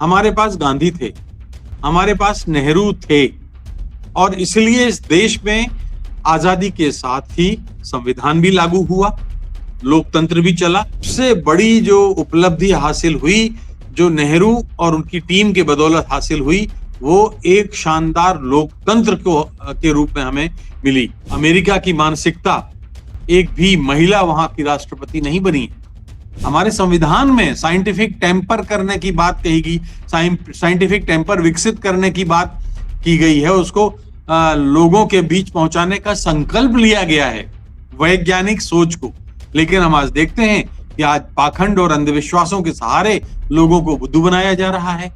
हमारे पास गांधी थे, हमारे पास नेहरू थे, और इसलिए इस देश में आजादी के साथ ही संविधान भी लागू हुआ, लोकतंत्र भी चला। सबसे बड़ी जो उपलब्धि हासिल हुई, जो नेहरू और उनकी टीम के बदौलत हासिल हुई, वो एक शानदार लोकतंत्र के रूप में हमें मिली। अमेरिका की मानसिकता, एक भी महिला वहां की राष्ट्रपति नहीं बनी। हमारे संविधान में साइंटिफिक टेम्पर करने की बात कही गई, साइंटिफिक टेम्पर विकसित करने की बात की गई है, उसको लोगों के बीच पहुंचाने का संकल्प लिया गया है, वैज्ञानिक सोच को। लेकिन हम आज देखते हैं कि आज पाखंड और अंधविश्वासों के सहारे लोगों को बुद्धू बनाया जा रहा है।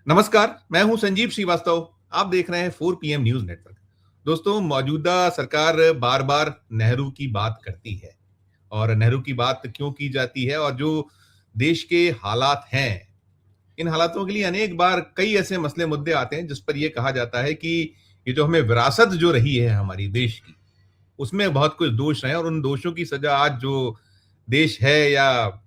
नमस्कार, मैं हूं संजीव श्रीवास्तव। आप देख रहे हैं 4 PM न्यूज नेटवर्क। दोस्तों, मौजूदा सरकार बार बार नेहरू की बात करती है, और नेहरू की बात क्यों की जाती है, और जो देश के हालात हैं, इन हालातों के लिए अनेक बार कई ऐसे मसले मुद्दे आते हैं जिस पर यह कहा जाता है कि ये जो हमें विरासत जो रही है हमारी देश की, उसमें बहुत कुछ दोष रहे हैं, और उन दोषों की सजा आज जो देश है या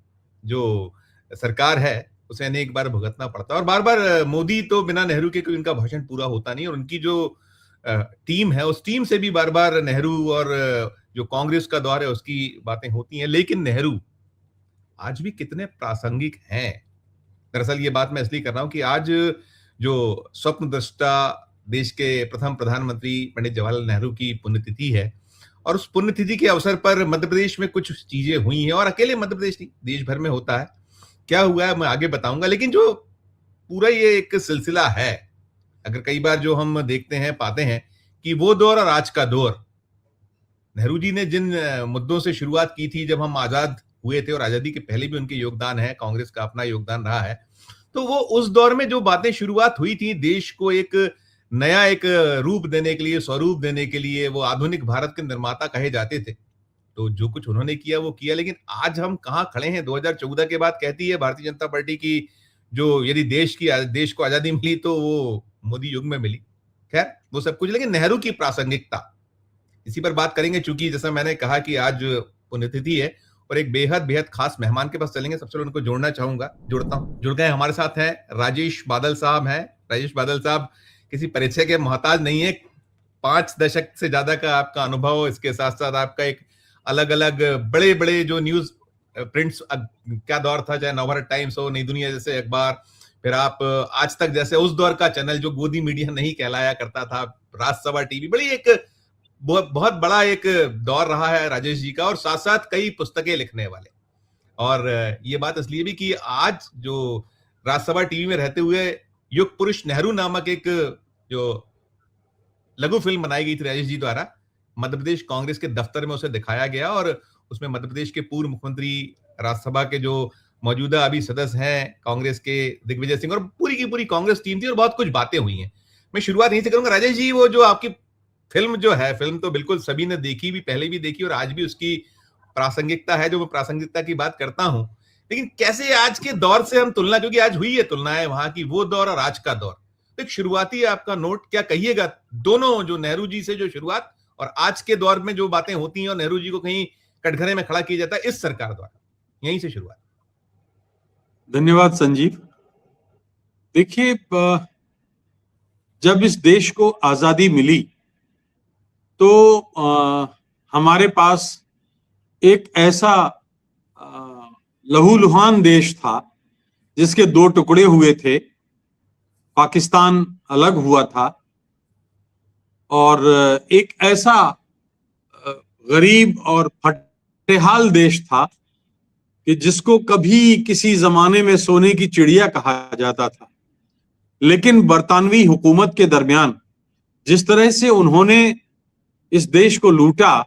जो सरकार है उसे अनेक बार भुगतना पड़ता है। और बार बार मोदी तो बिना नेहरू के कोई उनका भाषण पूरा होता नहीं, और उनकी जो टीम है उस टीम से भी बार बार नेहरू और जो कांग्रेस का दौर है उसकी बातें होती हैं। लेकिन नेहरू आज भी कितने प्रासंगिक हैं। दरअसल ये बात मैं इसलिए कर रहा हूं कि आज जो स्वप्न दृष्टा देश के प्रथम प्रधानमंत्री पंडित जवाहरलाल नेहरू की पुण्यतिथि है, और उस पुण्यतिथि के अवसर पर मध्य प्रदेश में कुछ चीजें हुई हैं, और अकेले मध्य प्रदेश नहीं, देश भर में होता है। क्या हुआ है मैं आगे बताऊंगा, लेकिन जो पूरा ये एक सिलसिला है, अगर कई बार जो हम देखते हैं, पाते हैं कि वो दौर और आज का दौर, नेहरू जी ने जिन मुद्दों से शुरुआत की थी जब हम आजाद हुए थे, और आजादी के पहले भी उनके योगदान है, कांग्रेस का अपना योगदान रहा है, तो वो उस दौर में जो बातें शुरुआत हुई थी, देश को एक नया एक रूप देने के लिए, स्वरूप देने के लिए, वो आधुनिक भारत के निर्माता कहे जाते थे। तो जो कुछ उन्होंने किया वो किया, लेकिन आज हम कहाँ खड़े हैं? 2014 के बाद कहती है भारतीय जनता पार्टी की जो यदि देश को आजादी मिली तो वो मोदी युग में मिली। खैर, वो सब कुछ, लेकिन नेहरू की प्रासंगिकता, इसी पर बात करेंगे। चूंकि जैसा मैंने कहा कि आज पुण्यतिथि है, और एक बेहद बेहद खास मेहमान के पास चलेंगे। सबसे पहले उनको जोड़ना चाहूंगा, जुड़ता हूं। जुड़ गए, हमारे साथ हैं राजेश बादल साहब हैं। राजेश बादल साहब किसी परिचय के मोहताज नहीं है, 5 दशक से ज्यादा का आपका अनुभव, इसके साथ साथ आपका एक अलग अलग बड़े बड़े जो न्यूज प्रिंट्स क्या दौर था, चाहे नवभारत टाइम्स हो, नई दुनिया जैसे अखबार, फिर आप आज तक जैसे उस दौर का चैनल जो गोदी मीडिया नहीं कहलाया करता था, राज्यसभा टीवी, बड़ी एक बहुत बड़ा एक दौर रहा है राजेश जी का, और साथ साथ कई पुस्तकें लिखने वाले। और ये बात इसलिए भी कि आज जो राज्यसभा टीवी में रहते हुए युग पुरुष नेहरू नामक एक जो लघु फिल्म बनाई गई थी राजेश जी द्वारा, मध्य प्रदेश कांग्रेस के दफ्तर में उसे दिखाया गया, और उसमें मध्य प्रदेश के पूर्व मुख्यमंत्री, राज्यसभा के जो मौजूदा अभी सदस्य हैं कांग्रेस के, दिग्विजय सिंह, और पूरी की पूरी कांग्रेस टीम थी, और बहुत कुछ बातें हुई हैं। मैं शुरुआत यहीं से करूंगा। राजेश जी, वो जो आपकी फिल्म जो है, फिल्म तो बिल्कुल सभी ने देखी भी, पहले भी देखी, और आज भी उसकी प्रासंगिकता है, जो मैं प्रासंगिकता की बात करता हूं। लेकिन कैसे आज के दौर से हम तुलना, क्योंकि आज हुई है तुलना है वहां की, वो दौर और आज का दौर, तो एक शुरुआती आपका नोट क्या कहिएगा, दोनों जो नेहरू जी से जो शुरुआत और आज के दौर में जो बातें होती हैं, और नेहरू जी को कहीं कटघरे में खड़ा किया जाता है इस सरकार द्वारा, यहीं से शुरुआत। धन्यवाद संजीव। देखिए, जब इस देश को आजादी मिली तो हमारे पास एक ऐसा लहूलुहान देश था जिसके 2 टुकड़े हुए थे। पाकिस्तान अलग हुआ था, और एक ऐसा गरीब और फटेहाल देश था कि जिसको कभी किसी जमाने में सोने की चिड़िया कहा जाता था। लेकिन बरतानवी हुकूमत के दरमियान जिस तरह से उन्होंने इस देश को लूटा,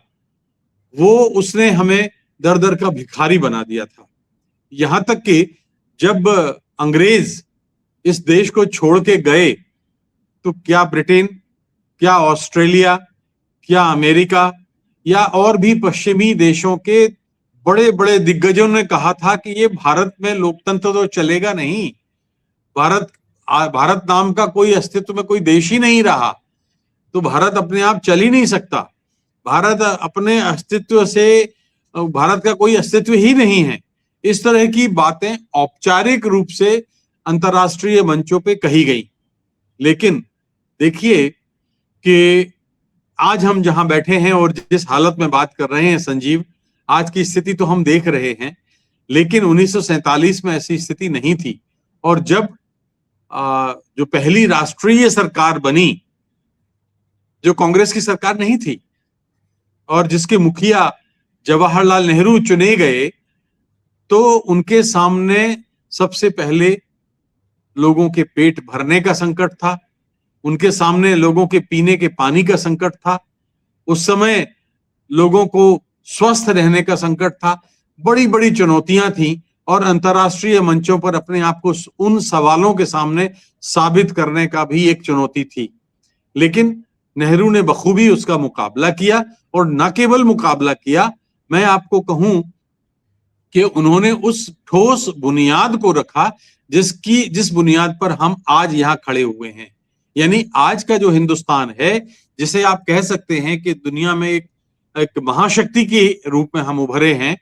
वो उसने हमें दर दर का भिखारी बना दिया था। यहां तक कि जब अंग्रेज इस देश को छोड़ के गए तो क्या ब्रिटेन, क्या ऑस्ट्रेलिया, क्या अमेरिका, या और भी पश्चिमी देशों के बड़े बड़े दिग्गजों ने कहा था कि ये भारत में लोकतंत्र तो चलेगा नहीं, भारत नाम का कोई अस्तित्व में कोई देश ही नहीं रहा, तो भारत अपने आप चल ही नहीं सकता, भारत अपने अस्तित्व से, भारत का कोई अस्तित्व ही नहीं है, इस तरह की बातें औपचारिक रूप से अंतर्राष्ट्रीय मंचों पे कही गई। लेकिन देखिए कि आज हम जहां बैठे हैं और जिस हालत में बात कर रहे हैं संजीव, आज की स्थिति तो हम देख रहे हैं, लेकिन 1947 में ऐसी स्थिति नहीं थी। और जब जो पहली राष्ट्रीय सरकार बनी, जो कांग्रेस की सरकार नहीं थी और जिसके मुखिया जवाहरलाल नेहरू चुने गए, तो उनके सामने सबसे पहले लोगों के पेट भरने का संकट था, उनके सामने लोगों के पीने के पानी का संकट था, उस समय लोगों को स्वस्थ रहने का संकट था। बड़ी बड़ी चुनौतियां थी और अंतर्राष्ट्रीय मंचों पर अपने आप को उन सवालों के सामने साबित करने का भी एक चुनौती थी। लेकिन नेहरू ने बखूबी उसका मुकाबला किया, और न केवल मुकाबला किया, मैं आपको कहूं कि उन्होंने उस ठोस बुनियाद को रखा जिस बुनियाद पर हम आज यहां खड़े हुए हैं। यानी आज का जो हिंदुस्तान है, जिसे आप कह सकते हैं कि दुनिया में एक महाशक्ति के रूप में हम उभरे हैं,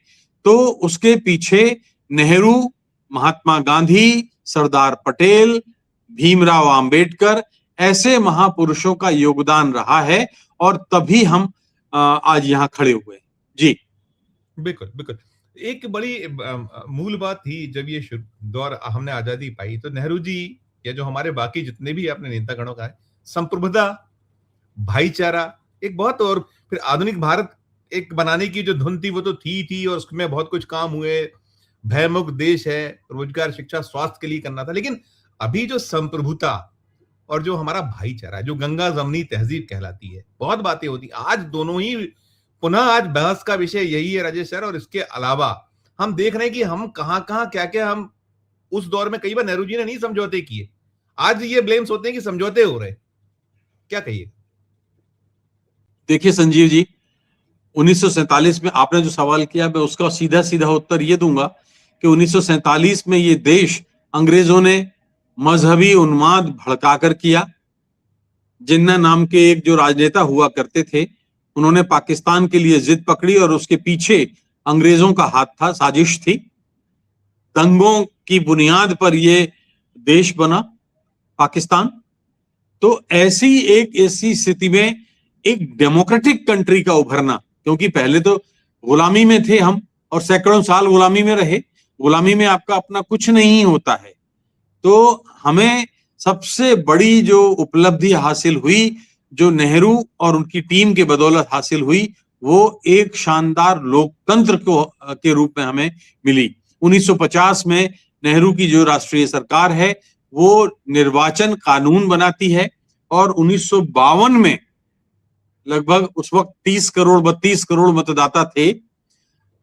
तो उसके पीछे नेहरू, महात्मा गांधी, सरदार पटेल, भीमराव आंबेडकर, ऐसे महापुरुषों का योगदान रहा है, और तभी हम आज यहां खड़े हुए। जी बिल्कुल बिल्कुल। एक बड़ी मूल बात थी, जब ये दौर हमने आजादी पाई, तो नेहरू जी या जो हमारे बाकी जितने भी अपने नेतागणों का है, संप्रभुता, भाईचारा, एक बहुत, और फिर आधुनिक भारत एक बनाने की जो धुन थी वो तो थी, और उसमें बहुत कुछ काम हुए। भयमुक्त देश है, रोजगार, शिक्षा, स्वास्थ्य के लिए करना था। लेकिन अभी जो संप्रभुता और जो हमारा भाईचारा, जो गंगा जमनी तहजीब कहलाती है, बहुत बातें होती। आज दोनों ही पुनः आज बहस का विषय यही है राजेश सर। और इसके अलावा हम देख रहे हैं कि हम कहां क्या क्या हम उस दौर में कई बार नेहरू जी ने नहीं समझौते किए, आज ये ब्लेम्स होते हैं कि समझौते हो रहे। क्या कहिए? देखिए संजीव जी, 1947 में आपने जो सवाल किया, मैं उसका सीधा सीधा उत्तर ये दूंगा कि 1947 में ये देश अंग्रेजों ने मजहबी उन्माद भड़काकर किया। जिन्ना नाम के एक जो राजनेता हुआ करते थे, उन्होंने पाकिस्तान के लिए जिद पकड़ी, और उसके पीछे अंग्रेजों का हाथ था, साजिश थी। दंगों की बुनियाद पर ये देश बना पाकिस्तान। तो ऐसी स्थिति में एक डेमोक्रेटिक कंट्री का उभरना, क्योंकि पहले तो गुलामी में थे हम, और सैकड़ों साल गुलामी में रहे। गुलामी में आपका अपना कुछ नहीं होता है। तो हमें सबसे बड़ी जो उपलब्धि हासिल हुई, जो नेहरू और उनकी टीम के बदौलत हासिल हुई, वो एक शानदार लोकतंत्र के रूप में हमें मिली। 1950 में नेहरू की जो राष्ट्रीय सरकार है, वो निर्वाचन कानून बनाती है, और 1952 में लगभग उस वक्त 30 करोड़ 32 करोड़ मतदाता थे,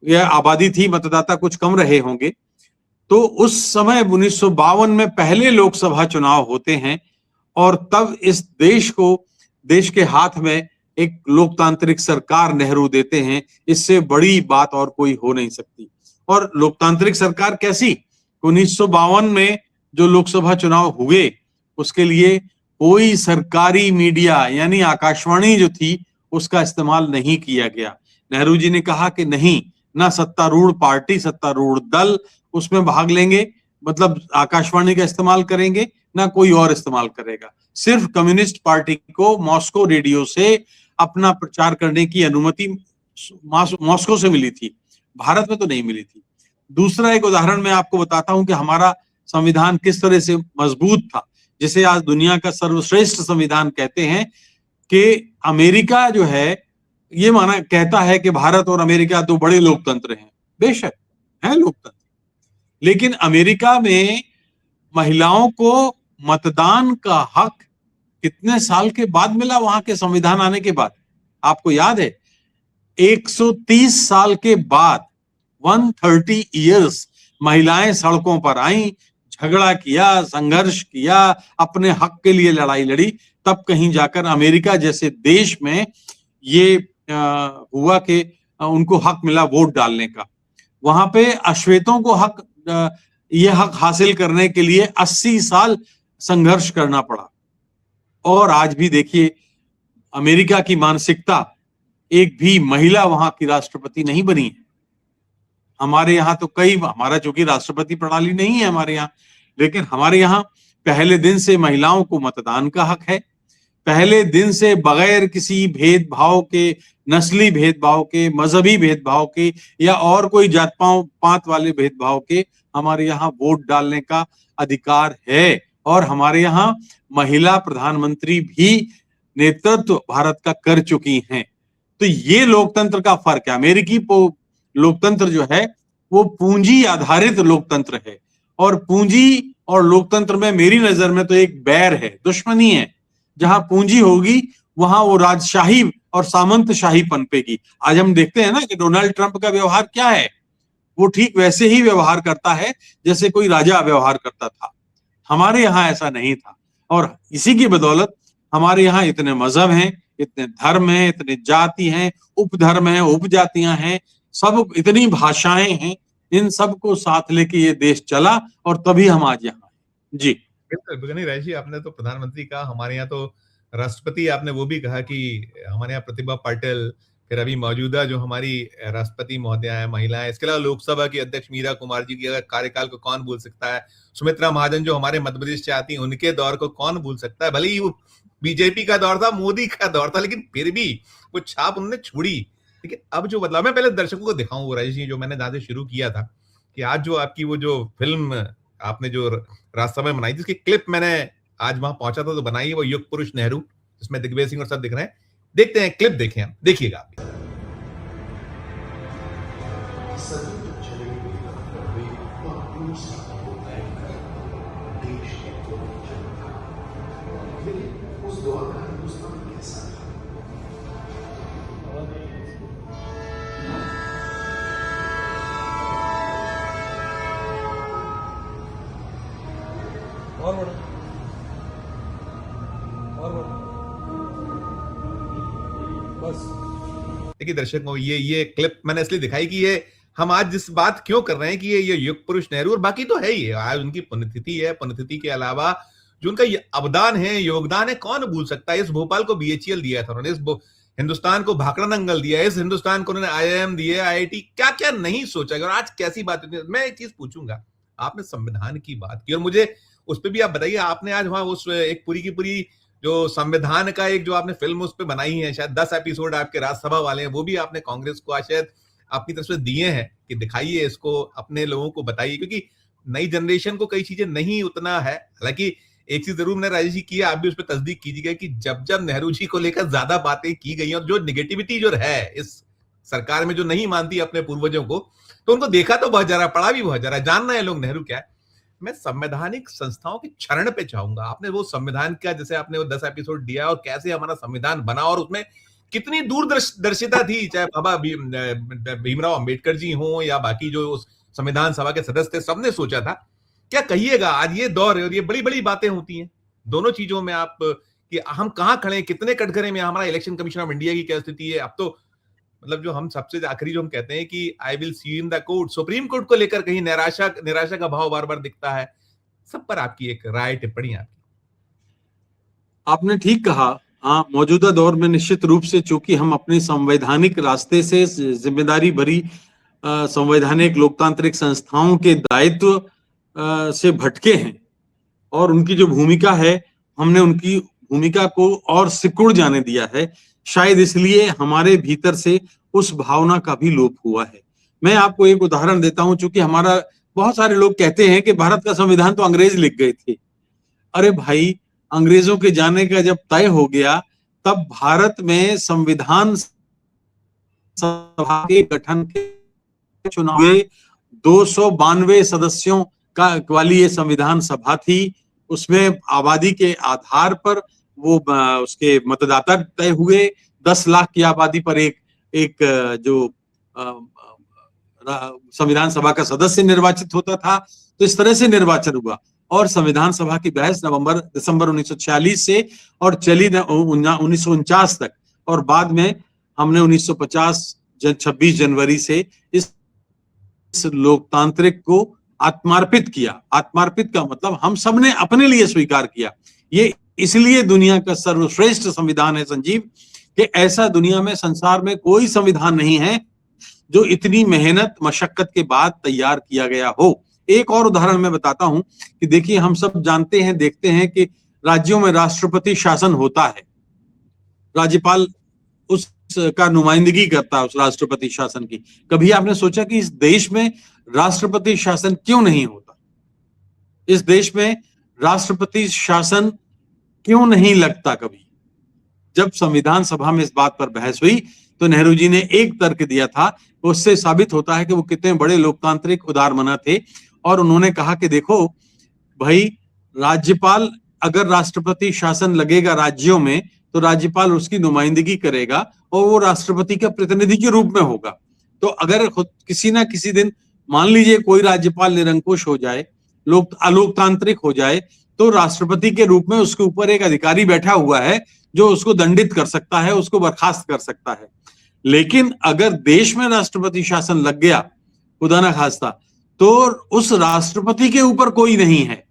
यह आबादी थी, मतदाता कुछ कम रहे होंगे। तो उस समय 1952 में पहले लोकसभा चुनाव होते हैं, और तब इस देश के हाथ में एक लोकतांत्रिक सरकार नेहरू देते हैं। इससे बड़ी बात और कोई हो नहीं सकती। और लोकतांत्रिक सरकार कैसी? 1952 में जो लोकसभा चुनाव हुए, उसके लिए कोई सरकारी मीडिया यानी आकाशवाणी जो थी, उसका इस्तेमाल नहीं किया गया। नेहरू जी ने कहा कि नहीं, ना सत्तारूढ़ पार्टी, सत्तारूढ़ दल उसमें भाग लेंगे, मतलब आकाशवाणी का इस्तेमाल करेंगे, ना कोई और इस्तेमाल करेगा। सिर्फ कम्युनिस्ट पार्टी को मॉस्को रेडियो से अपना प्रचार करने की अनुमति मॉस्को से मिली थी, भारत में तो नहीं मिली थी। दूसरा एक उदाहरण मैं आपको बताता हूं कि हमारा संविधान किस तरह से मजबूत था, जिसे आज दुनिया का सर्वश्रेष्ठ संविधान कहते हैं। कि अमेरिका जो है, ये माना कहता है कि भारत और अमेरिका दो बड़े लोकतंत्र हैं। बेशक है लोकतंत्र, लेकिन अमेरिका में महिलाओं को मतदान का हक कितने साल के बाद मिला? वहां के संविधान आने के बाद, आपको याद है? 130 साल के बाद, 130 इयर्स महिलाएं सड़कों पर आई, झगड़ा किया, संघर्ष किया, अपने हक के लिए लड़ाई लड़ी, तब कहीं जाकर अमेरिका जैसे देश में ये हुआ कि उनको हक मिला वोट डालने का। वहां पे अश्वेतों को ये हक हासिल करने के लिए 80 साल संघर्ष करना पड़ा। और आज भी देखिए, अमेरिका की मानसिकता, एक भी महिला वहां की राष्ट्रपति नहीं बनी है। हमारे यहाँ तो हमारा चूंकि राष्ट्रपति प्रणाली नहीं है हमारे यहाँ, लेकिन हमारे यहाँ पहले दिन से महिलाओं को मतदान का हक है। पहले दिन से बगैर किसी भेदभाव के, नस्ली भेदभाव के, मजहबी भेदभाव के या और कोई जात पात वाले भेदभाव के हमारे यहाँ वोट डालने का अधिकार है। और हमारे यहाँ महिला प्रधानमंत्री भी नेतृत्व भारत का कर चुकी हैं। तो ये लोकतंत्र का फर्क है। अमेरिकी लोकतंत्र जो है वो पूंजी आधारित लोकतंत्र है, और पूंजी और लोकतंत्र में मेरी नजर में तो एक बैर है, दुश्मनी है। जहां पूंजी होगी वहां वो राजशाही और सामंतशाही पनपेगी। आज हम देखते हैं ना कि डोनाल्ड ट्रंप का व्यवहार क्या है, वो ठीक वैसे ही व्यवहार करता है जैसे कोई राजा व्यवहार करता था। हमारे यहाँ ऐसा नहीं था, और इसी की बदौलत हमारे यहाँ इतने मजहब हैं, इतने धर्म हैं, इतने जाति हैं, उपधर्म हैं, उपजातियां हैं, सब इतनी भाषाएं हैं, इन सबको साथ लेके ये देश चला और तभी हम आज यहाँ हैं। जी बिल्कुल नहीं राजेश जी, आपने तो प्रधानमंत्री कहा, हमारे यहाँ तो राष्ट्रपति, आपने वो भी कहा कि हमारे यहाँ प्रतिभा पाटिल, फिर अभी मौजूदा जो हमारी राष्ट्रपति महोदया है, महिला है, इसके अलावा लोकसभा की अध्यक्ष मीरा कुमार जी की अगर कार्यकाल को कौन भूल सकता है, सुमित्रा महाजन जो हमारे मध्य प्रदेश से आती हैं, उनके दौर को कौन भूल सकता है। भले ही वो बीजेपी का दौर था, मोदी का दौर था, लेकिन फिर भी वो छाप उन्होंने छोड़ी। लेकिन अब जो बदलाव, मैं पहले दर्शकों को दिखाऊं वो राजेश जी, जो मैंने जहां से शुरू किया था कि आज जो आपकी वो जो फिल्म आपने जो राज्यसभा में बनाई थी, उसकी क्लिप मैंने आज वहां पहुंचा था तो बनाई, वो युग पुरुष नेहरू, जिसमें दिग्विजय सिंह और सब दिख रहे हैं। देखते हैं क्लिप, देखें हम, देखिएगा आप। उस दौर का हिंदुस्तान कैसा था? और बड़ा बस। देखिए दर्शकों, ये क्लिप मैंने इसलिए दिखाई कि ये हम आज जिस बात क्यों कर रहे हैं कि ये युग पुरुष नेहरू, और बाकी तो है ही, आज उनकी पुण्यतिथि है। पुण्यतिथि के अलावा जो उनका अवदान है, योगदान है, कौन भूल सकता है। इस भोपाल को बीएचईएल दिया था उन्होंने, इस हिंदुस्तान को भाखड़ा नंगल दिया, इस हिंदुस्तान को उन्होंने आईआईएम दिए, आईआईटी, क्या क्या नहीं सोचा। और आज कैसी बात है। मैं एक चीज पूछूंगा, आपने संविधान की बात की और मुझे उस पर भी आप बताइए, आपने आज वहां उस एक पूरी की पूरी जो संविधान का एक जो आपने फिल्म उस पर बनाई है, शायद 10 एपिसोड आपके राज्यसभा वाले हैं, वो भी आपने कांग्रेस को शायद आपकी तरफ से दिए हैं कि दिखाइए इसको, अपने लोगों को बताइए, क्योंकि नई जनरेशन को कई चीजें नहीं उतना है। हालांकि एक चीज जरूर मैंने राजेश जी की है, आप भी उस पर तस्दीक कीजिएगा कि जब जब नेहरू जी को लेकर ज्यादा बातें की गई और जो निगेटिविटी जो है इस सरकार में, जो नहीं मानती अपने पूर्वजों को, तो उनको देखा तो बहुत जा रहा, पढ़ा भी बहुत जा रहा है, जानना है लोग नेहरू क्या है। मैं संवैधानिक संस्थाओं के क्षरण पे चाहूंगा, आपने वो संविधान का, जैसे आपने वो 10 एपिसोड दिया और कैसे हमारा संविधान बना और उसमें कितनी दूरदर्शिता थी, चाहे बाबा भीमराव अंबेडकर जी हों या बाकी जो उस संविधान सभा के सदस्य थे, सबने सोचा था। क्या कहिएगा, आज ये दौर है और ये बड़ी बड़ी बातें होती हैं दोनों चीजों में, आप कि हम कहां खड़े हैं, कितने कटघरे में, हमारा इलेक्शन कमीशन ऑफ इंडिया की क्या स्थिति है। अब तो मतलब जो हम सबसे आखिरी जो हम कहते हैं कि I will see in the court, supreme court को लेकर कहीं निराशा का भाव बार बार दिखता है। सब पर आपकी एक राय, टिप्पणी आपकी। आपने ठीक कहा। हाँ, मौजूदा दौर में निश्चित रूप से चूंकि हम अपने संवैधानिक रास्ते से जिम्मेदारी भरी संवैधानिक लोकतांत्रिक संस्थाओं के दायित्व से भटके हैं, और उनकी जो भूमिका है, हमने उनकी भूमिका को और सिकुड़ जाने दिया है। शायद इसलिए हमारे भीतर से उस भावना का भी लोप हुआ है। मैं आपको एक उदाहरण देता हूं, चूंकि हमारा बहुत सारे लोग कहते हैं कि भारत का संविधान तो अंग्रेज लिख गए थे। अरे भाई, अंग्रेजों के जाने का जब तय हो गया, तब भारत में संविधान सभा के गठन के चुनाव 292 सदस्यों का वाली ये संविधान सभा थी। उसमें आबादी के आधार पर वो उसके मतदाता तय हुए। 10 लाख की आबादी पर एक जो संविधान सभा का सदस्य निर्वाचित होता था। तो इस तरह से निर्वाचन हुआ, और संविधान सभा की बहस दिसंबर 1946 से और चली 1949 तक, और बाद में हमने 1950 26 जनवरी से इस लोकतांत्रिक को आत्मार्पित किया। आत्मार्पित का मतलब हम सबने अपने लिए स्वीकार किया। ये इसलिए दुनिया का सर्वश्रेष्ठ संविधान है संजीव, कि ऐसा दुनिया में, संसार में कोई संविधान नहीं है जो इतनी मेहनत मशक्कत के बाद तैयार किया गया हो। एक और उदाहरण मैं बताता हूं कि देखिए, हम सब जानते हैं, देखते हैं कि राज्यों में राष्ट्रपति शासन होता है, राज्यपाल उसका नुमाइंदगी करता है उस राष्ट्रपति शासन की। कभी आपने सोचा कि इस देश में राष्ट्रपति शासन क्यों नहीं होता? इस देश में राष्ट्रपति शासन क्यों नहीं लगता? कभी जब संविधान सभा में इस बात पर बहस हुई तो नेहरू जी ने एक तर्क दिया था, उससे साबित होता है कि वो कितने बड़े लोकतांत्रिक उदारमना थे। और उन्होंने कहा कि देखो भाई, राज्यपाल, अगर राष्ट्रपति शासन लगेगा राज्यों में तो राज्यपाल उसकी नुमाइंदगी करेगा और वो राष्ट्रपति के प्रतिनिधि के रूप में होगा। तो अगर किसी ना किसी दिन मान लीजिए कोई राज्यपाल निरंकुश हो जाए, अलोकतांत्रिक हो जाए, तो राष्ट्रपति के रूप में उसके ऊपर एक अधिकारी बैठा हुआ है जो उसको दंडित कर सकता है, उसको बर्खास्त कर सकता है। लेकिन अगर देश में राष्ट्रपति शासन लग गया खुदा ना खास्ता, तो उस राष्ट्रपति के ऊपर कोई नहीं है,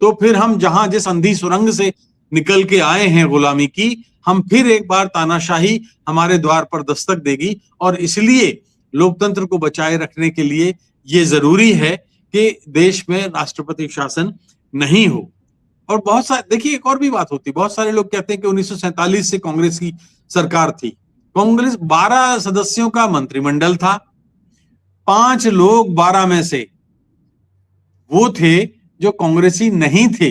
तो फिर हम जहां जिस अंधी सुरंग से निकल के आए हैं गुलामी की, हम फिर एक बार तानाशाही हमारे द्वार पर दस्तक देगी। और इसलिए लोकतंत्र को बचाए रखने के लिए ये जरूरी है कि देश में राष्ट्रपति शासन नहीं हो। और बहुत सारे, देखिए एक और भी बात होती, बहुत सारे लोग कहते हैं कि 1947 से कांग्रेस की सरकार थी। कांग्रेस 12 सदस्यों का मंत्रिमंडल था, 5 लोग 12 में से वो थे जो कांग्रेसी नहीं थे,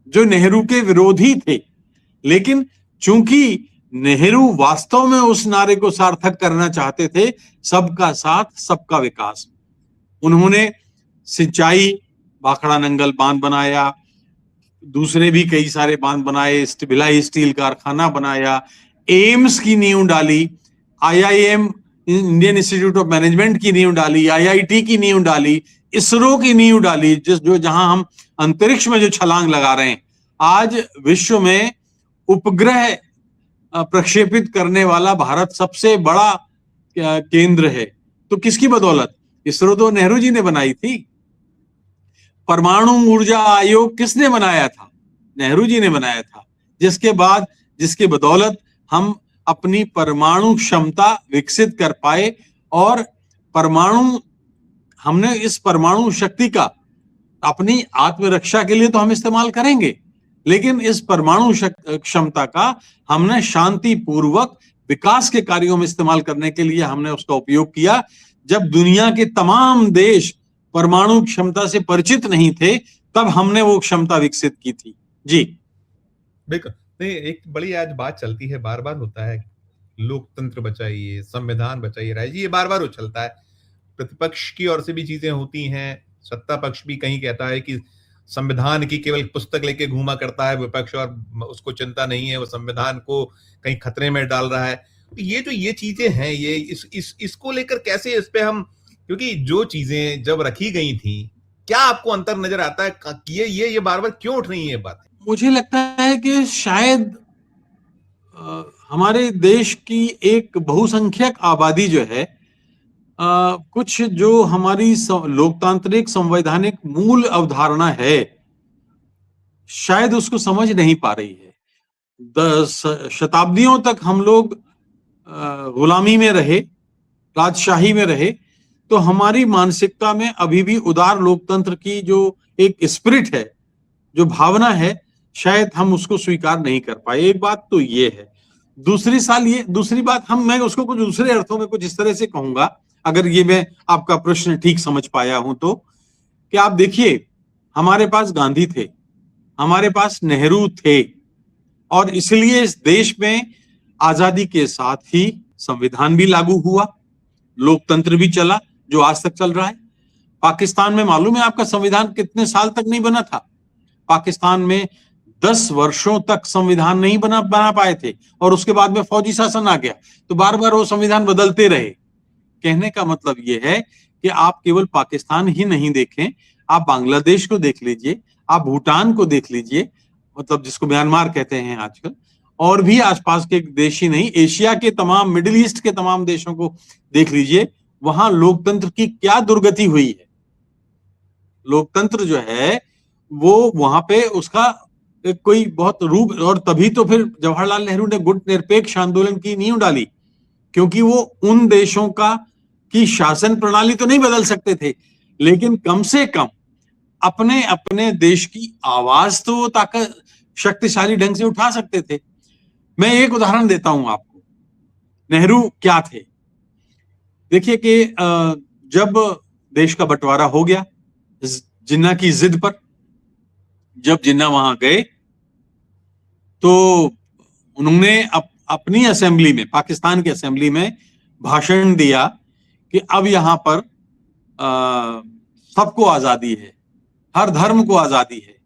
जो नेहरू के विरोधी थे। लेकिन चूंकि नेहरू वास्तव में उस नारे को सार्थक करना चाहते थे, सबका साथ सबका विकास, उन्होंने सिंचाई, भाखड़ा नंगल बांध बनाया, दूसरे भी कई सारे बांध बनाए, भिलाई स्टील कारखाना बनाया, एम्स की नींव डाली, IIM Indian institute of management की नींव डाली, आईआईटी की नींव डाली, इसरो की नींव डाली, जहां हम अंतरिक्ष में जो छलांग लगा रहे हैं। आज विश्व में उपग्रह प्रक्षेपित करने वाला भारत सबसे बड़ा केंद्र है, तो किसकी बदौलत? इसरो तो नेहरू जी ने बनाई थी। परमाणु ऊर्जा आयोग किसने बनाया था? नेहरू जी ने बनाया था, जिसके बदौलत हम अपनी परमाणु क्षमता विकसित कर पाए। और हमने इस परमाणु शक्ति का अपनी आत्मरक्षा के लिए तो हम इस्तेमाल करेंगे, लेकिन इस परमाणु क्षमता का हमने शांतिपूर्वक विकास के कार्यों में इस्तेमाल करने के लिए हमने उसका उपयोग किया। जब दुनिया के तमाम देश परमाणु क्षमता से परिचित नहीं थे, तब हमने वो क्षमता विकसित की थी। जी बिल्कुल। नहीं, एक बड़ी आज बात चलती है, बार बार होता है, लोकतंत्र बचाइए, संविधान बचाइए, राय जी, ये बार बार उछलता है। प्रतिपक्ष की ओर से भी चीजें होती हैं, सत्ता पक्ष भी कहीं कहता है कि संविधान की केवल पुस्तक लेके घूमा करता है विपक्ष और उसको चिंता नहीं है, वो संविधान को कहीं खतरे में डाल रहा है। ये चीजें हैं, ये इसको लेकर कैसे इस पे हम, क्योंकि जो चीजें जब रखी गई थी, क्या आपको अंतर नजर आता है कि ये बार बार क्यों उठ रही है ये बात? मुझे लगता है कि शायद हमारे देश की एक बहुसंख्यक आबादी जो है, कुछ जो हमारी लोकतांत्रिक संवैधानिक मूल अवधारणा है, शायद उसको समझ नहीं पा रही है। शताब्दियों तक हम लोग गुलामी में रहे, राजशाही में रहे, तो हमारी मानसिकता में अभी भी उदार लोकतंत्र की जो एक स्पिरिट है, जो भावना है, शायद हम उसको स्वीकार नहीं कर पाए। एक बात तो ये है। दूसरी बात, मैं उसको कुछ दूसरे अर्थों में कुछ इस तरह से कहूंगा, अगर ये मैं आपका प्रश्न ठीक समझ पाया हूं तो, कि आप देखिए, हमारे पास गांधी थे, हमारे पास नेहरू थे, और इसलिए इस देश में आजादी के साथ ही संविधान भी लागू हुआ, लोकतंत्र भी चला, जो आज तक चल रहा है। पाकिस्तान में मालूम है आपका संविधान कितने साल तक नहीं बना था? पाकिस्तान में 10 वर्षों तक संविधान नहीं बना पाए थे, और उसके बाद में फौजी शासन आ गया, तो बार बार वो संविधान बदलते रहे। कहने का मतलब ये है कि आप केवल पाकिस्तान ही नहीं देखें, आप बांग्लादेश को देख लीजिए, आप भूटान को देख लीजिए, मतलब जिसको म्यांमार कहते हैं आजकल, और भी आसपास के देश ही नहीं, एशिया के तमाम, मिडिल ईस्ट के तमाम देशों को देख लीजिए, वहां लोकतंत्र की क्या दुर्गति हुई है। लोकतंत्र जो है वो वहां पे उसका कोई बहुत रूप, और तभी तो फिर जवाहरलाल नेहरू ने गुट निरपेक्ष आंदोलन की नींव डाली, क्योंकि वो उन देशों का की शासन प्रणाली तो नहीं बदल सकते थे, लेकिन कम से कम अपने अपने देश की आवाज तो ताकत शक्तिशाली ढंग से उठा सकते थे। मैं एक उदाहरण देता हूं आपको, नेहरू क्या थे। देखिए कि जब देश का बंटवारा हो गया जिन्ना की जिद पर, जब जिन्ना वहां गए तो उन्होंने अपनी असेंबली में, पाकिस्तान की असेंबली में भाषण दिया कि अब यहां पर सबको आजादी है, हर धर्म को आजादी है।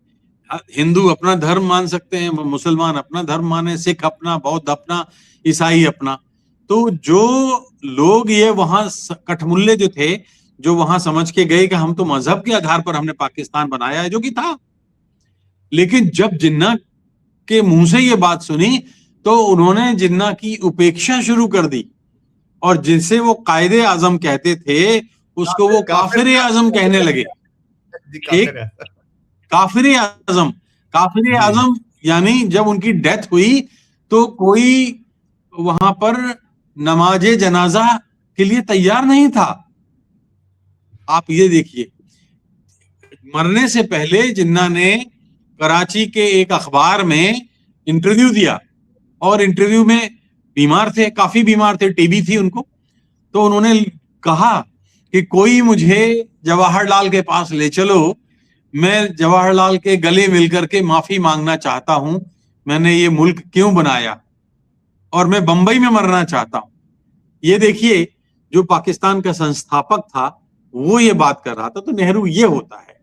हिंदू अपना धर्म मान सकते हैं, मुसलमान अपना धर्म माने, सिख अपना, बौद्ध अपना, ईसाई अपना। तो जो लोग ये वहां कठमुल्ले जो थे, जो वहां समझ के गए कि हम तो मजहब के आधार पर हमने पाकिस्तान बनाया है, जो कि था, लेकिन जब जिन्ना के मुंह से ये बात सुनी तो उन्होंने जिन्ना की उपेक्षा शुरू कर दी, और जिसे वो कायदे आजम कहते थे उसको वो काफिर आजम कहने लगे। एक काफिर आजम यानी जब उनकी डेथ हुई तो कोई वहां पर नमाजे जनाजा के लिए तैयार नहीं था। आप ये देखिए, मरने से पहले जिन्ना ने कराची के एक अखबार में इंटरव्यू दिया, और इंटरव्यू में बीमार थे, काफी बीमार थे, टीबी थी उनको। तो उन्होंने कहा कि कोई मुझे जवाहरलाल के पास ले चलो, मैं जवाहरलाल के गले मिलकर के माफी मांगना चाहता हूं, मैंने ये मुल्क क्यों बनाया, और मैं बंबई में मरना चाहता हूं। ये देखिए, जो पाकिस्तान का संस्थापक था वो ये बात कर रहा था। तो नेहरू ये होता है।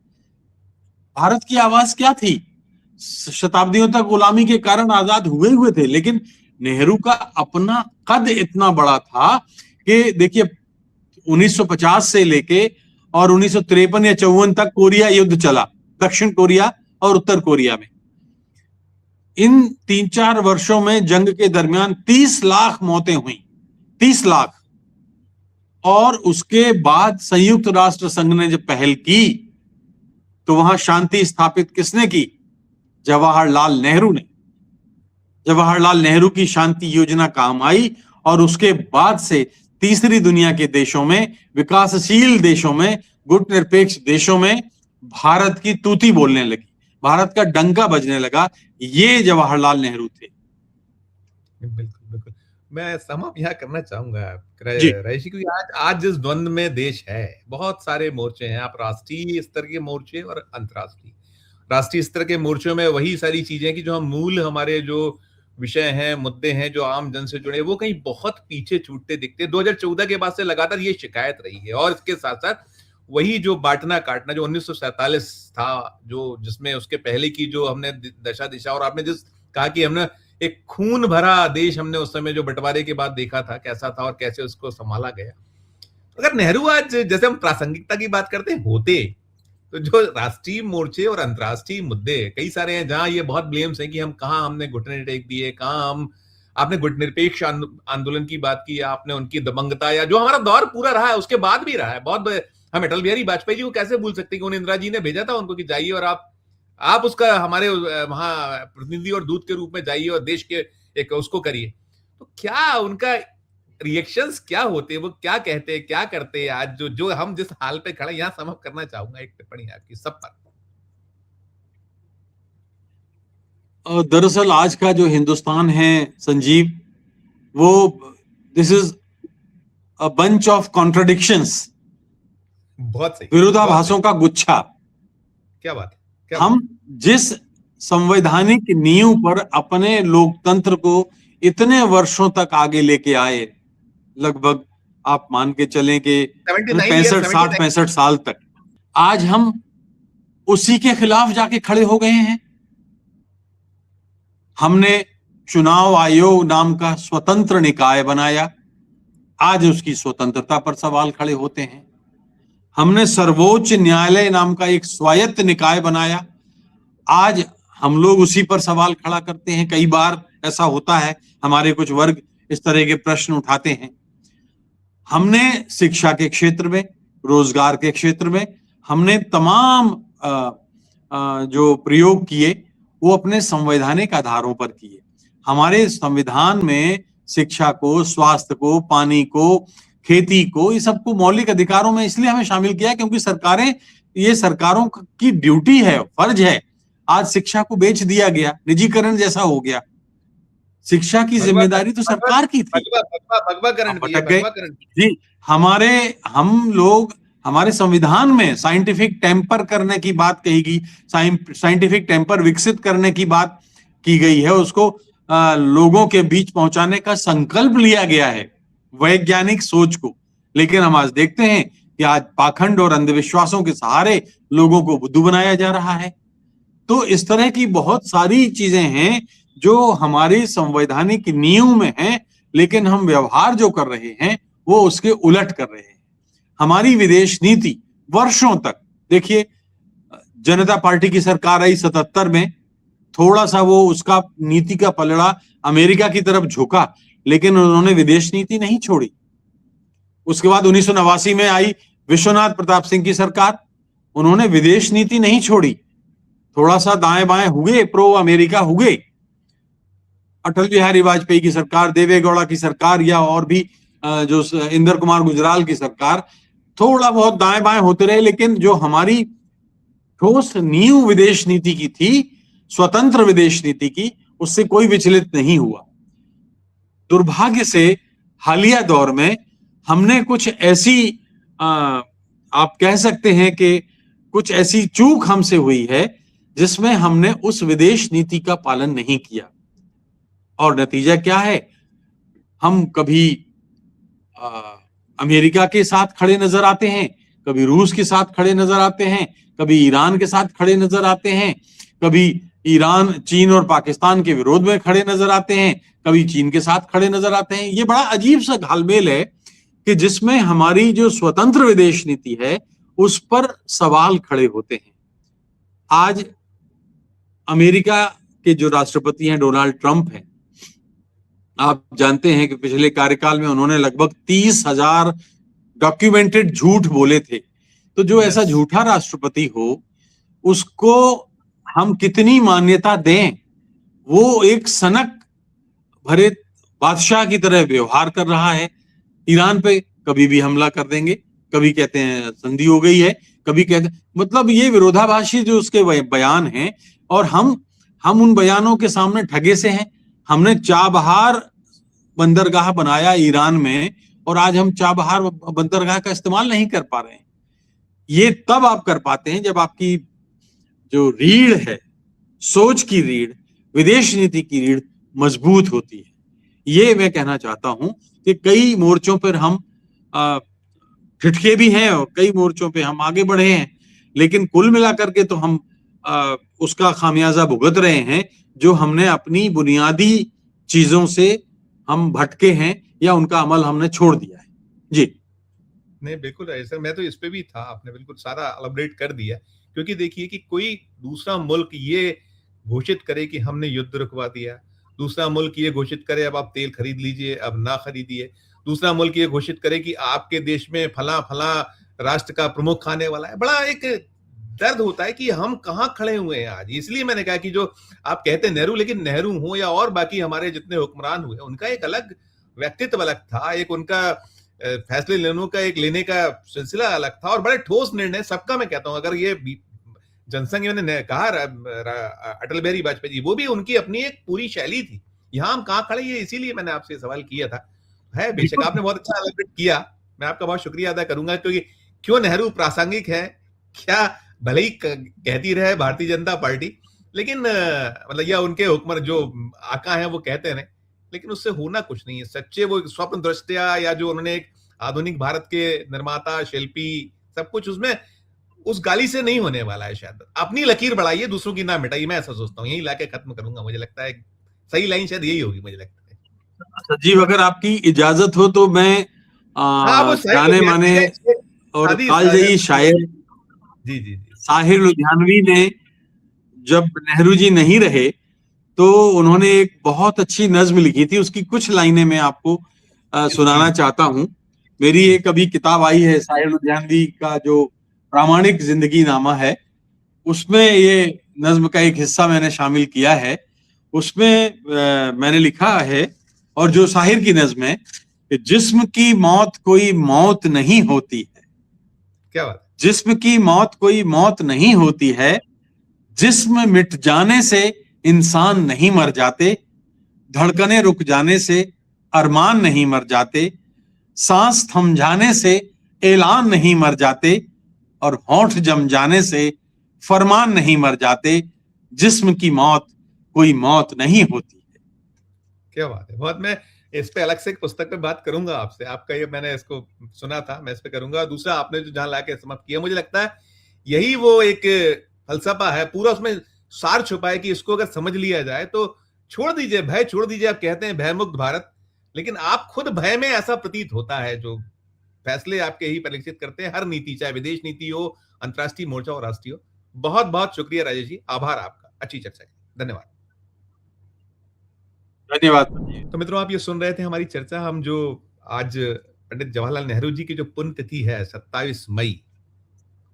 भारत की आवाज क्या थी? शताब्दियों तक गुलामी के कारण आजाद हुए थे, लेकिन नेहरू का अपना कद इतना बड़ा था कि देखिए 1950 से लेके और 1953 या 54 तक कोरिया युद्ध चला, दक्षिण कोरिया और उत्तर कोरिया में। इन 3-4 वर्षों में जंग के दरमियान 30 लाख मौतें हुई, 30 लाख। और उसके बाद संयुक्त राष्ट्र संघ ने जब पहल की तो वहां शांति स्थापित किसने की? जवाहरलाल नेहरू ने। जवाहरलाल नेहरू की शांति योजना काम आई, और उसके बाद से तीसरी दुनिया के देशों में, विकासशील देशों में, गुटनिरपेक्ष देशों में भारत की तूती बोलने लगी, भारत का डंका बजने लगा। ये जवाहरलाल नेहरू थे। बिल्कुल बिल्कुल, मैं सम यहाँ करना चाहूंगा रईसी, क्योंकि आज जिस द्वंद्व में देश है, बहुत सारे मोर्चे हैं। आप राष्ट्रीय स्तर के मोर्चे और अंतर्राष्ट्रीय, राष्ट्रीय स्तर के मोर्चों में वही सारी चीजें कि जो हम मूल हमारे जो विषय हैं, मुद्दे हैं जो आम जन से जुड़े, वो कहीं बहुत पीछे छूटते दिखते। 2014 के बाद से लगातार ये शिकायत रही है। और इसके साथ साथ वही जो बांटना काटना जो 1947 था, जो जिसमें उसके पहले की जो हमने दशा दिशा, और आपने जिस कहा कि हमने एक खून भरा देश हमने उस समय जो बंटवारे के बाद देखा था कैसा था और कैसे उसको संभाला गया। अगर नेहरू आज, जैसे हम प्रासंगिकता की बात करते हैं, होते, तो जो राष्ट्रीय मोर्चे और अंतर्राष्ट्रीय मुद्दे कई सारे हैं जहां ये बहुत ब्लेम्स हैं कि हम कहां हमने घुटने टेक दिए, कहां हम, आपने गुटनिरपेक्ष आंदोलन की बात की, आपने उनकी दबंगता, या जो हमारा दौर पूरा रहा है उसके बाद भी रहा है बहुत। हम अटल बिहारी वाजपेयी जी को कैसे भूल सकते हैं कि उन्हें इंदिरा जी ने भेजा था उनको कि जाइए और आप उसका हमारे वहां प्रतिनिधि और दूत के रूप में जाइए और देश के एक उसको करिए। तो क्या उनका रिएक्शंस क्या होते हैं, वो क्या कहते हैं, क्या करते हैं आज जो हम जिस हाल पे खड़े, यहां सम अप करना चाहूंगा एक टिप्पणी आपकी सब पर। दरअसल आज का जो हिंदुस्तान है संजीव, वो this is a bunch of contradictions, बहुत सही, विरोधाभासों का गुच्छा। क्या बात है, हम जिस संवैधानिक नींव पर अपने लोकतंत्र को इतने वर्षों तक आगे लेके आए, लगभग आप मान के चलें कि 65 साल तक, आज हम उसी के खिलाफ जाके खड़े हो गए हैं। हमने चुनाव आयोग नाम का स्वतंत्र निकाय बनाया, आज उसकी स्वतंत्रता पर सवाल खड़े होते हैं। हमने सर्वोच्च न्यायालय नाम का एक स्वायत्त निकाय बनाया, आज हम लोग उसी पर सवाल खड़ा करते हैं। कई बार ऐसा होता है, हमारे कुछ वर्ग इस तरह के प्रश्न उठाते हैं। हमने शिक्षा के क्षेत्र में, रोजगार के क्षेत्र में, हमने तमाम जो प्रयोग किए वो अपने संवैधानिक आधारों पर किए। हमारे संविधान में शिक्षा को, स्वास्थ्य को, पानी को, खेती को, ये सबको मौलिक अधिकारों में इसलिए हमें शामिल किया क्योंकि सरकारें, ये सरकारों की ड्यूटी है, फर्ज है। आज शिक्षा को बेच दिया गया, निजीकरण जैसा हो गया। शिक्षा की जिम्मेदारी तो सरकार की थी। भटक गए जी। हम लोग, हमारे संविधान में साइंटिफिक टेम्पर करने की बात कही गई, साइंटिफिक टेम्पर विकसित करने की बात की गई है, उसको लोगों के बीच पहुंचाने का संकल्प लिया गया है, वैज्ञानिक सोच को। लेकिन हम आज देखते हैं कि आज पाखंड और अंधविश्वासों के सहारे लोगों को बुद्धू बनाया जा रहा है। तो इस तरह की बहुत सारी चीजें हैं जो हमारी संवैधानिक नींव में हैं, लेकिन हम व्यवहार जो कर रहे हैं वो उसके उलट कर रहे हैं। हमारी विदेश नीति वर्षों तक, देखिए जनता पार्टी की सरकार आई 77 में, थोड़ा सा वो उसका नीति का पलड़ा अमेरिका की तरफ झुका, लेकिन उन्होंने विदेश नीति नहीं छोड़ी। उसके बाद 1989 में आई विश्वनाथ प्रताप सिंह की सरकार, उन्होंने विदेश नीति नहीं छोड़ी, थोड़ा सा दाएं बाएं हुए, प्रो अमेरिका हुए। अटल बिहारी वाजपेयी की सरकार, देवे गौड़ा की सरकार, या और भी जो इंदर कुमार गुजराल की सरकार, थोड़ा बहुत दाएं बाएं होते रहे, लेकिन जो हमारी ठोस नींव विदेश नीति की थी, स्वतंत्र विदेश नीति की, उससे कोई विचलित नहीं हुआ। दुर्भाग्य से हालिया दौर में हमने कुछ ऐसी आप कह सकते हैं कि कुछ ऐसी चूक हमसे हुई है जिसमें हमने उस विदेश नीति का पालन नहीं किया, और नतीजा क्या है, हम कभी अमेरिका के साथ खड़े नजर आते हैं, कभी रूस के साथ खड़े नजर आते हैं, कभी ईरान के साथ खड़े नजर आते हैं, कभी ईरान, चीन और पाकिस्तान के विरोध में खड़े नजर आते हैं, कभी चीन के साथ खड़े नजर आते हैं। ये बड़ा अजीब सा घालमेल है कि जिसमें हमारी जो स्वतंत्र विदेश नीति है उस पर सवाल खड़े होते हैं। आज अमेरिका के जो राष्ट्रपति हैं डोनाल्ड ट्रंप हैं, आप जानते हैं कि पिछले कार्यकाल में उन्होंने लगभग 30,000 डॉक्यूमेंटेड झूठ बोले थे। तो जो ऐसा झूठा राष्ट्रपति हो उसको हम कितनी मान्यता दें? वो एक सनक भरे बादशाह की तरह व्यवहार कर रहा है। ईरान पे कभी भी हमला कर देंगे, कभी कहते हैं संधि हो गई है, कभी कहते हैं, मतलब ये विरोधाभासी जो उसके बयान हैं, और हम उन बयानों के सामने ठगे से हैं। हमने चाबहार बंदरगाह बनाया ईरान में, और आज हम चाबहार बंदरगाह का इस्तेमाल नहीं कर पा रहे हैं। ये तब आप कर पाते हैं जब आपकी जो रीढ़ है, सोच की रीढ़, विदेश नीति की रीढ़ मजबूत होती है। ये मैं कहना चाहता हूं कि कई मोर्चों पर हम ठिठके भी हैं और कई मोर्चों पे हम आगे बढ़े हैं, लेकिन कुल मिलाकर के तो हम उसका खामियाजा भुगत रहे हैं जो हमने अपनी बुनियादी चीजों से हम भटके हैं या उनका अमल हमने छोड़ दिया है। जी नहीं, बिल्कुल सर, मैं तो इस पे भी था, आपने बिल्कुल सारा एलाबोरेट कर दिया। क्योंकि देखिए कि कोई दूसरा मुल्क ये घोषित करे कि हमने युद्ध रुकवा दिया, दूसरा मुल्क ये घोषित करे अब आप तेल खरीद लीजिए, अब ना खरीदिए, दूसरा मुल्क ये घोषित करे कि आपके देश में फला फला राष्ट्र का प्रमुख खाने वाला है, बड़ा एक दर्द होता है कि हम कहाँ खड़े हुए हैं आज। इसलिए मैंने कहा कि जो आप कहते हैं नेहरू, लेकिन नेहरू हो या और बाकी हमारे जितने हुक्मरान हुए, उनका एक अलग व्यक्तित्व अलग था, एक उनका फैसले लेने का सिलसिला अलग था, और बड़े ठोस निर्णय सबका। मैं कहता हूं अगर ये जनसंघ ने कहा अटल बिहारी वाजपेयी जी, वो भी उनकी अपनी एक पूरी शैली थी। यहाँ हम कहाँ खड़े, ये इसीलिए मैंने आपसे सवाल किया था। है बेशक आपने बहुत अच्छा एलाबोरेट किया, मैं आपका बहुत शुक्रिया अदा करूंगा। क्योंकि क्यों नेहरू प्रासंगिक है, क्या भले ही कहती रहे भारतीय जनता पार्टी, लेकिन मतलब या उनके हुक्मर जो आका हैं वो कहते रहे, लेकिन उससे होना कुछ नहीं है। सच्चे वो स्वप्न दृष्टिया या जो उन्होंने एक आधुनिक भारत के निर्माता, शिल्पी, सब कुछ उसमें उस गाली से नहीं होने वाला है। शायद अपनी लकीर बढ़ाइए, दूसरों की ना मिटाइए, मैं ऐसा सोचता हूँ। यही लाके खत्म करूंगा, मुझे लगता है सही लाइन शायद यही होगी, मुझे लगता है। सजीव, अगर आपकी इजाजत हो तो मैं जाने माने और कालजयी शायर जी साहिर लुधियानवी ने जब नेहरू जी नहीं रहे तो उन्होंने एक बहुत अच्छी नज्म लिखी थी, उसकी कुछ लाइनें मैं आपको सुनाना चाहता हूं। मेरी एक अभी किताब आई है साहिर लुधियानवी का जो प्रामाणिक जिंदगी नामा है, उसमें ये नज्म का एक हिस्सा मैंने शामिल किया है। उसमें मैंने लिखा है, और जो साहिर की नज्म है कि जिस्म की मौत कोई मौत नहीं होती है। क्या बात है। जिस्म की मौत कोई मौत नहीं होती है, जिस्म मिट जाने से इंसान नहीं मर जाते, धड़कने रुक जाने से अरमान नहीं मर जाते, सांस थम जाने से ऐलान नहीं मर जाते, और होंठ जम जाने से फरमान नहीं मर जाते। जिस्म की मौत कोई मौत नहीं होती है। क्या बात है। बहुत, मैं इस पे अलग से एक पुस्तक पे बात करूंगा आपसे। आपका ये मैंने इसको सुना था, मैं इस पे करूंगा। दूसरा आपने जो जहां लाके समाप्त किया, मुझे लगता है यही वो एक फलसफा है पूरा, उसमें सार छुपा है कि इसको अगर समझ लिया जाए तो छोड़ दीजिए भय, छोड़ दीजिए। आप कहते हैं भय मुक्त भारत, लेकिन आप खुद भय में ऐसा प्रतीत होता है। जो फैसले आपके ही परिलक्षित करते हैं, हर नीति, चाहे विदेश नीति हो, अंतर्राष्ट्रीय मोर्चा और राष्ट्रीय हो। बहुत बहुत शुक्रिया राजेश जी, आभार आपका अच्छी चर्चा के लिए। धन्यवाद। धन्यवाद। तो मित्रों, आप ये सुन रहे थे हमारी चर्चा। हम जो आज पंडित जवाहरलाल नेहरू जी की जो पुण्यतिथि है 27 मई,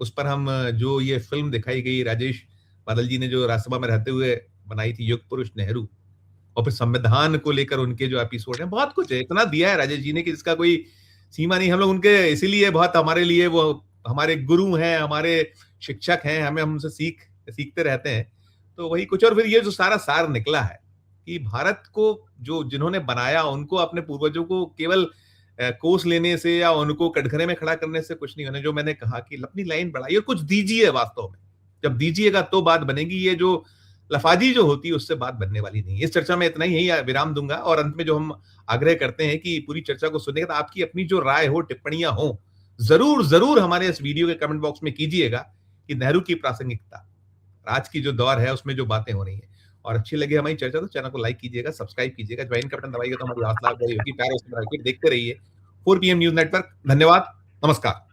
उस पर हम जो ये फिल्म दिखाई गई, राजेश बादल जी ने जो राज्यसभा में रहते हुए बनाई थी, युग पुरुष नेहरू, और फिर संविधान को लेकर उनके जो एपिसोड हैं, बहुत कुछ है। इतना दिया है राजेश जी ने कि जिसका कोई सीमा नहीं। हम लोग उनके इसीलिए बहुत, हमारे लिए वो हमारे गुरु हैं, हमारे शिक्षक हैं, हमें हमसे सीखते रहते हैं। तो वही कुछ। और फिर ये जो सारा सार निकला है कि भारत को जो जिन्होंने बनाया, उनको अपने पूर्वजों को केवल कोस लेने से या उनको कटघरे में खड़ा करने से कुछ नहीं होना। जो मैंने कहा कि अपनी लाइन बढ़ाइए और कुछ दीजिए। वास्तव में जब दीजिएगा तो बात बनेगी। ये जो लफाजी जो होती है उससे बात बनने वाली नहीं। इस चर्चा में इतना ही, यही विराम दूंगा। और अंत में जो हम आग्रह करते हैं कि पूरी चर्चा को सुनने के बाद आपकी अपनी जो राय हो, टिप्पणियां हो, जरूर हमारे इस वीडियो के कमेंट बॉक्स में कीजिएगा कि नेहरू की प्रासंगिकता, आज की जो दौर है उसमें जो बातें हो रही हैं, और अच्छी लगे हमारी चर्चा तो चैनल को लाइक कीजिएगा, सब्सक्राइब कीजिएगा, ज्वाइन का बटन दबाइएगा तो हमारी हौसला अफजाई होगी। प्यार उसमें रखिए। देखते रहिए 4 PM न्यूज नेटवर्क। धन्यवाद, नमस्कार।